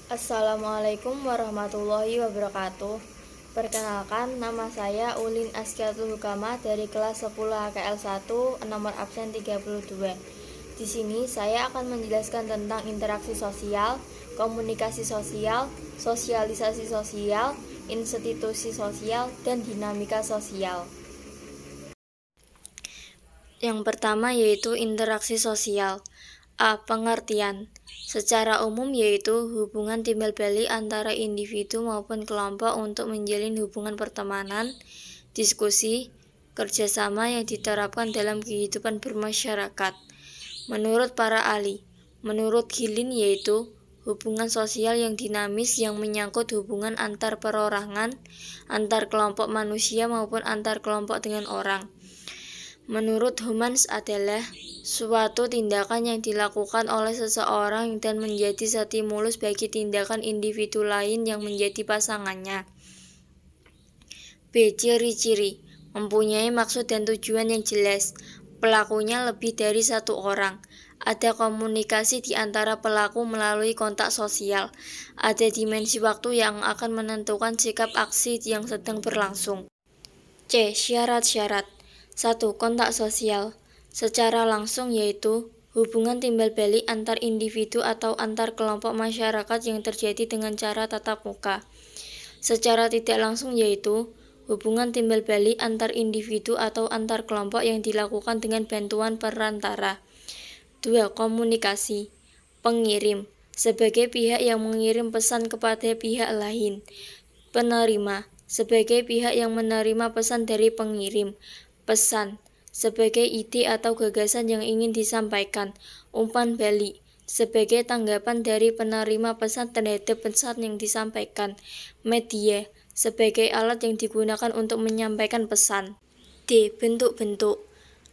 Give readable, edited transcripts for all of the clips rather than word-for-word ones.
Assalamualaikum warahmatullahi wabarakatuh. Perkenalkan, nama saya Ulin Askiatul Hukama dari kelas 10 HKL 1, nomor absen 32. Di sini saya akan menjelaskan tentang interaksi sosial, komunikasi sosial, sosialisasi sosial, institusi sosial, dan dinamika sosial. Yang pertama yaitu interaksi sosial. A. Pengertian. Secara umum yaitu hubungan timbal balik antara individu maupun kelompok untuk menjalin hubungan pertemanan, diskusi, kerjasama yang diterapkan dalam kehidupan bermasyarakat. Menurut para ahli, menurut Gilin yaitu hubungan sosial yang dinamis yang menyangkut hubungan antar perorangan, antar kelompok manusia maupun antar kelompok dengan orang. Menurut Humans adalah suatu tindakan yang dilakukan oleh seseorang dan menjadi stimulus bagi tindakan individu lain yang menjadi pasangannya. B. Ciri-ciri mempunyai maksud dan tujuan yang jelas. Pelakunya lebih dari satu orang. Ada komunikasi di antara pelaku melalui kontak sosial. Ada dimensi waktu yang akan menentukan sikap aksi yang sedang berlangsung. C. Syarat-syarat. 1. Kontak sosial. Secara langsung yaitu hubungan timbal balik antar individu atau antar kelompok masyarakat yang terjadi dengan cara tatap muka. Secara tidak langsung yaitu hubungan timbal balik antar individu atau antar kelompok yang dilakukan dengan bantuan perantara. 2. Komunikasi. Pengirim. Sebagai pihak yang mengirim pesan kepada pihak lain. Penerima. Sebagai pihak yang menerima pesan dari pengirim. Pesan. Sebagai ide atau gagasan yang ingin disampaikan. Umpan balik. Sebagai tanggapan dari penerima pesan terhadap pesan yang disampaikan. Media. Sebagai alat yang digunakan untuk menyampaikan pesan. D. Bentuk-bentuk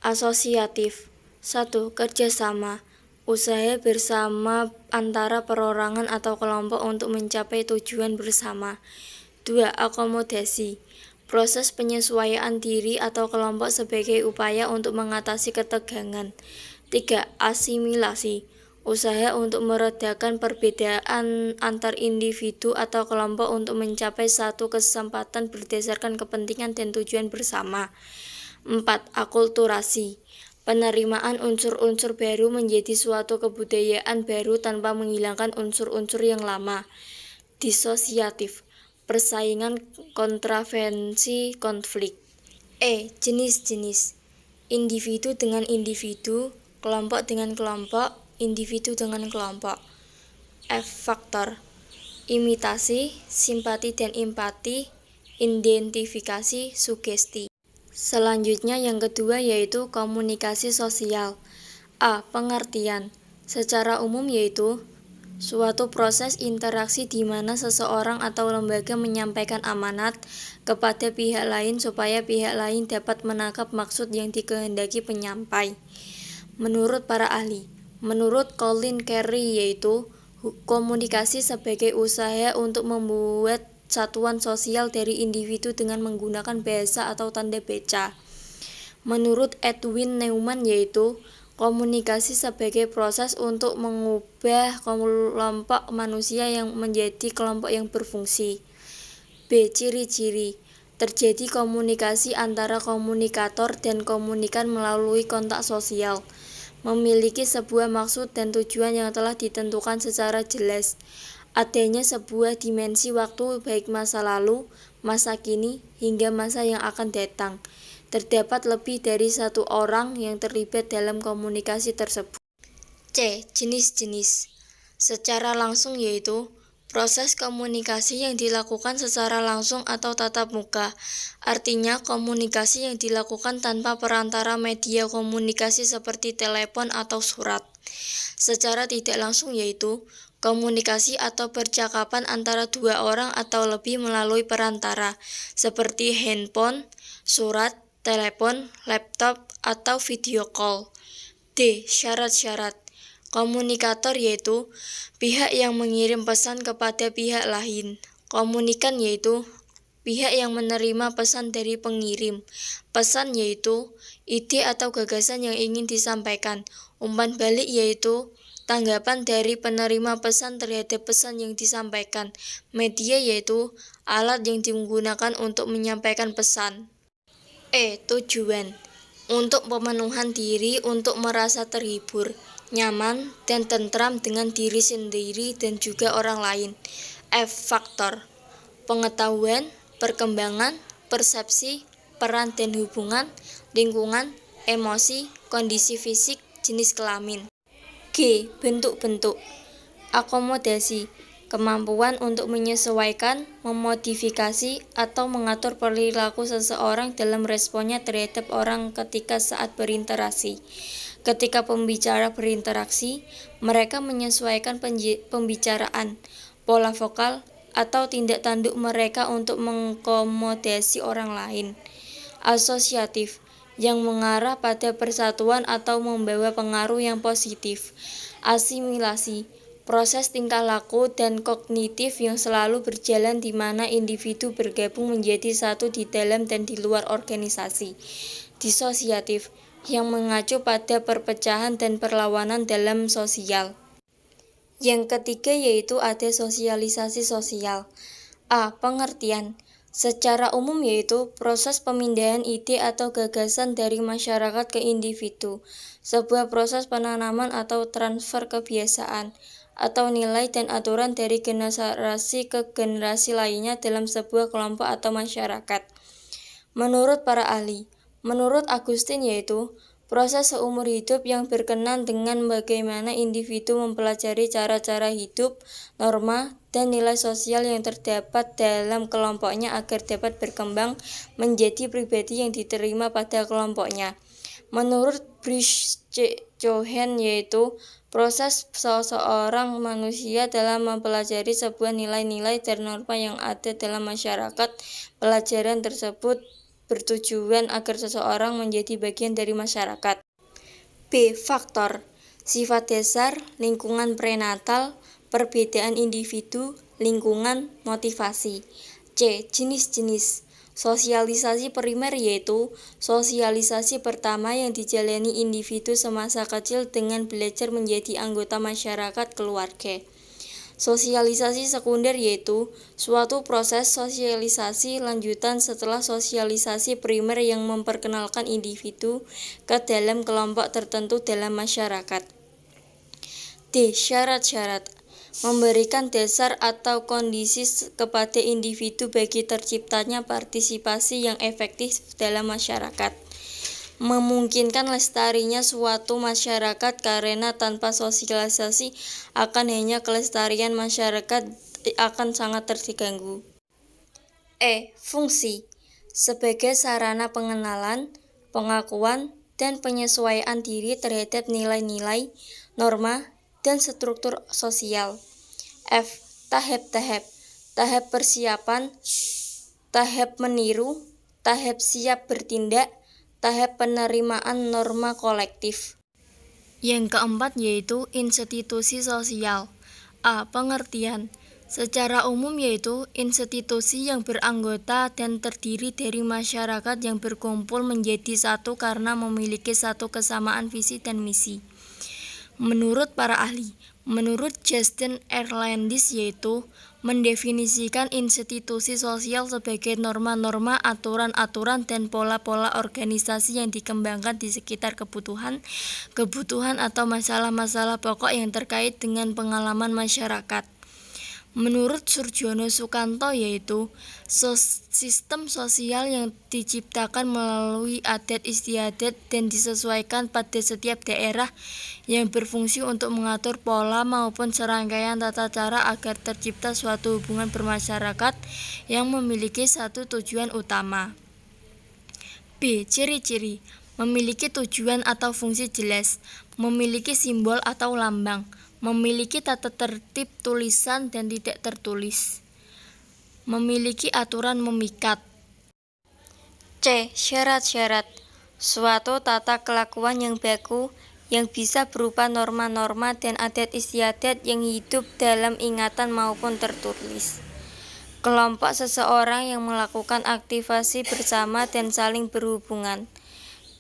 asosiatif. 1. Kerjasama. Usaha bersama antara perorangan atau kelompok untuk mencapai tujuan bersama. 2. Akomodasi. Proses penyesuaian diri atau kelompok sebagai upaya untuk mengatasi ketegangan. 3. Asimilasi. Usaha untuk meredakan perbedaan antar individu atau kelompok untuk mencapai satu kesempatan berdasarkan kepentingan dan tujuan bersama. 4. Akulturasi. Penerimaan unsur-unsur baru menjadi suatu kebudayaan baru tanpa menghilangkan unsur-unsur yang lama. Disosiatif. Persaingan, kontravensi, konflik. E. Jenis-jenis. Individu dengan individu, kelompok dengan kelompok, individu dengan kelompok. F. Faktor. Imitasi, simpati dan empati, identifikasi, sugesti. Selanjutnya yang kedua yaitu komunikasi sosial. A. Pengertian. Secara umum yaitu suatu proses interaksi di mana seseorang atau lembaga menyampaikan amanat kepada pihak lain supaya pihak lain dapat menangkap maksud yang dikehendaki penyampai. Menurut para ahli, menurut Colin Carey yaitu komunikasi sebagai usaha untuk membuat satuan sosial dari individu dengan menggunakan bahasa atau tanda baca. Menurut Edwin Neumann yaitu komunikasi sebagai proses untuk mengubah kelompok manusia yang menjadi kelompok yang berfungsi. B. Ciri-ciri. Terjadi komunikasi antara komunikator dan komunikan melalui kontak sosial. Memiliki sebuah maksud dan tujuan yang telah ditentukan secara jelas. Adanya sebuah dimensi waktu baik masa lalu, masa kini, hingga masa yang akan datang. Terdapat lebih dari satu orang yang terlibat dalam komunikasi tersebut. C. Jenis-jenis. Secara langsung yaitu proses komunikasi yang dilakukan secara langsung atau tatap muka. Artinya komunikasi yang dilakukan tanpa perantara media komunikasi seperti telepon atau surat. Secara tidak langsung yaitu komunikasi atau percakapan antara dua orang atau lebih melalui perantara seperti handphone, surat, telepon, laptop, atau video call. D. Syarat-syarat. Komunikator yaitu pihak yang mengirim pesan kepada pihak lain. Komunikan yaitu pihak yang menerima pesan dari pengirim. Pesan yaitu ide atau gagasan yang ingin disampaikan. Umpan balik yaitu Tanggapan dari penerima pesan terhadap pesan yang disampaikan. Media yaitu alat yang digunakan untuk menyampaikan pesan. Tujuan untuk pemenuhan diri, untuk merasa terhibur, nyaman, dan tentram dengan diri sendiri dan juga orang lain. Faktor pengetahuan, perkembangan, persepsi, peran dan hubungan, lingkungan, emosi, kondisi fisik, jenis kelamin. Bentuk-bentuk akomodasi, kemampuan untuk menyesuaikan, memodifikasi, atau mengatur perilaku seseorang dalam responnya terhadap orang ketika saat berinteraksi. Ketika pembicara berinteraksi, mereka menyesuaikan pembicaraan, pola vokal, atau tindak tanduk mereka untuk mengakomodasi orang lain. Asosiatif, yang mengarah pada persatuan atau membawa pengaruh yang positif. Asimilasi, proses tingkah laku dan kognitif yang selalu berjalan di mana individu bergabung menjadi satu di dalam dan di luar organisasi. Disosiatif, yang mengacu pada perpecahan dan perlawanan dalam sosial. Yang ketiga yaitu ada sosialisasi sosial. Pengertian. Secara umum yaitu proses pemindahan ide atau gagasan dari masyarakat ke individu, sebuah proses penanaman atau transfer kebiasaan atau nilai dan aturan dari generasi ke generasi lainnya dalam sebuah kelompok atau masyarakat. Menurut para ahli, menurut Agustin yaitu proses seumur hidup yang berkenan dengan bagaimana individu mempelajari cara-cara hidup, norma, dan nilai sosial yang terdapat dalam kelompoknya agar dapat berkembang menjadi pribadi yang diterima pada kelompoknya. Menurut Bridges-Johan yaitu proses seseorang manusia dalam mempelajari sebuah nilai-nilai dan norma yang ada dalam masyarakat. Pelajaran tersebut bertujuan agar seseorang menjadi bagian dari masyarakat. Faktor sifat dasar, lingkungan prenatal, perbedaan individu, lingkungan, motivasi. Jenis-jenis sosialisasi primer yaitu sosialisasi pertama yang dijalani individu semasa kecil dengan belajar menjadi anggota masyarakat keluarga. Sosialisasi sekunder yaitu suatu proses sosialisasi lanjutan setelah sosialisasi primer yang memperkenalkan individu ke dalam kelompok tertentu dalam masyarakat. Syarat-syarat memberikan dasar atau kondisi kepada individu bagi terciptanya partisipasi yang efektif dalam masyarakat. Memungkinkan lestarinya suatu masyarakat karena tanpa sosialisasi akan hanya kelestarian masyarakat akan sangat terganggu. Fungsi sebagai sarana pengenalan, pengakuan, dan penyesuaian diri terhadap nilai-nilai, norma, dan struktur sosial. Tahap-tahap, tahap persiapan, tahap meniru, tahap siap bertindak, tahap penerimaan norma kolektif. Yang keempat yaitu institusi sosial. Pengertian. Secara umum yaitu institusi yang beranggota dan terdiri dari masyarakat yang berkumpul menjadi satu karena memiliki satu kesamaan visi dan misi. Menurut para ahli, menurut Justin Erlandis yaitu mendefinisikan institusi sosial sebagai norma-norma, aturan-aturan, dan pola-pola organisasi yang dikembangkan di sekitar kebutuhan atau masalah-masalah pokok yang terkait dengan pengalaman masyarakat. Menurut Surjono Sukanto yaitu sistem sosial yang diciptakan melalui adat istiadat dan disesuaikan pada setiap daerah yang berfungsi untuk mengatur pola maupun serangkaian tata cara agar tercipta suatu hubungan bermasyarakat yang memiliki satu tujuan utama. Ciri-ciri memiliki tujuan atau fungsi jelas, memiliki simbol atau lambang, memiliki tata tertib tulisan dan tidak tertulis, memiliki aturan memikat. Syarat-syarat suatu tata kelakuan yang baku yang bisa berupa norma-norma dan adat istiadat yang hidup dalam ingatan maupun tertulis. Kelompok seseorang yang melakukan aktivasi bersama dan saling berhubungan.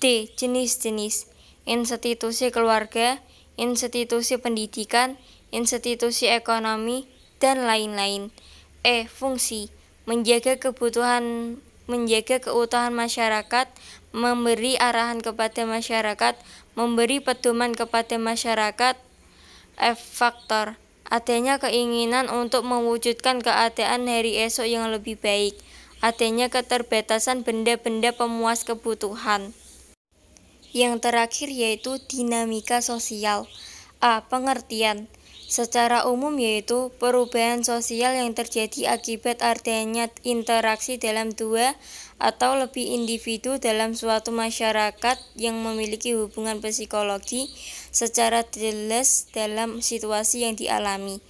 Jenis-jenis institusi keluarga institusi pendidikan, institusi ekonomi, dan lain-lain. Fungsi menjaga keutuhan masyarakat, memberi arahan kepada masyarakat, memberi pedoman kepada masyarakat. Faktor adanya keinginan untuk mewujudkan keadaan hari esok yang lebih baik, adanya keterbatasan benda-benda pemuas kebutuhan. Yang terakhir yaitu dinamika sosial. Pengertian secara umum yaitu perubahan sosial yang terjadi akibat adanya interaksi dalam dua atau lebih individu dalam suatu masyarakat yang memiliki hubungan psikologi secara jelas dalam situasi yang dialami.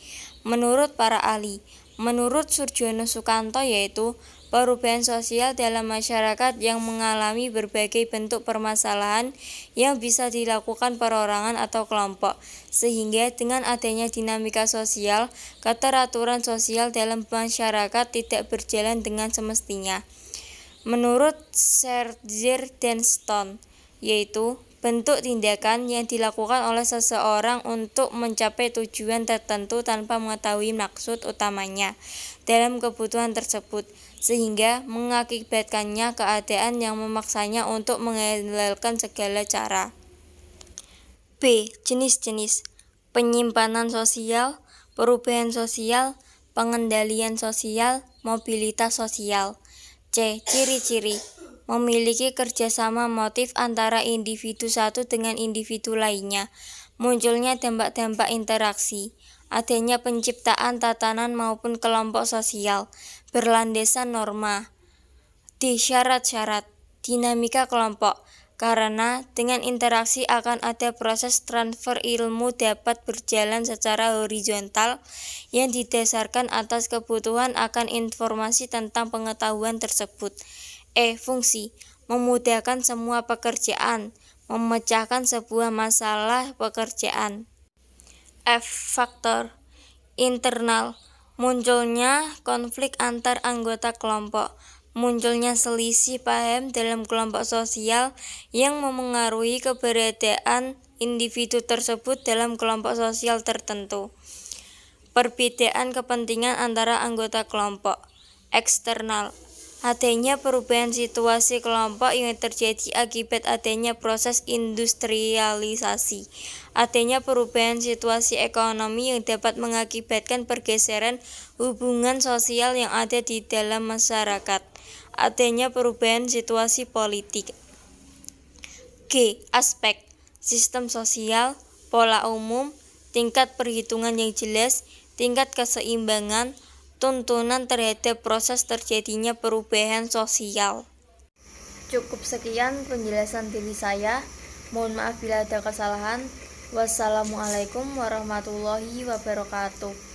Menurut para ahli, menurut Surjono Sukanto yaitu perubahan sosial dalam masyarakat yang mengalami berbagai bentuk permasalahan yang bisa dilakukan perorangan atau kelompok, sehingga dengan adanya dinamika sosial, keteraturan sosial dalam masyarakat tidak berjalan dengan semestinya. Menurut Serger dan Stone, yaitu bentuk tindakan yang dilakukan oleh seseorang untuk mencapai tujuan tertentu tanpa mengetahui maksud utamanya dalam kebutuhan tersebut, sehingga mengakibatkannya keadaan yang memaksanya untuk mengandalkan segala cara. B. Jenis-jenis penyimpanan sosial, perubahan sosial, pengendalian sosial, mobilitas sosial. C. Ciri-ciri memiliki kerjasama motif antara individu satu dengan individu lainnya, munculnya dampak-dampak interaksi, adanya penciptaan tatanan maupun kelompok sosial, berlandasan norma. D. Syarat-syarat dinamika kelompok, karena dengan interaksi akan ada proses transfer ilmu dapat berjalan secara horizontal yang didasarkan atas kebutuhan akan informasi tentang pengetahuan tersebut. Fungsi memudahkan semua pekerjaan, memecahkan sebuah masalah pekerjaan. Faktor internal munculnya konflik antar anggota kelompok, munculnya selisih paham dalam kelompok sosial yang memengaruhi keberadaan individu tersebut dalam kelompok sosial tertentu. Perbedaan kepentingan antara anggota kelompok. Eksternal adanya perubahan situasi kelompok yang terjadi akibat adanya proses industrialisasi, adanya perubahan situasi ekonomi yang dapat mengakibatkan pergeseran hubungan sosial yang ada di dalam masyarakat, adanya perubahan situasi politik. G. Aspek sistem sosial, pola umum, tingkat perhitungan yang jelas, tingkat keseimbangan, tuntunan terhadap proses terjadinya perubahan sosial. Cukup sekian penjelasan dari saya. Mohon maaf bila ada kesalahan. Wassalamualaikum warahmatullahi wabarakatuh.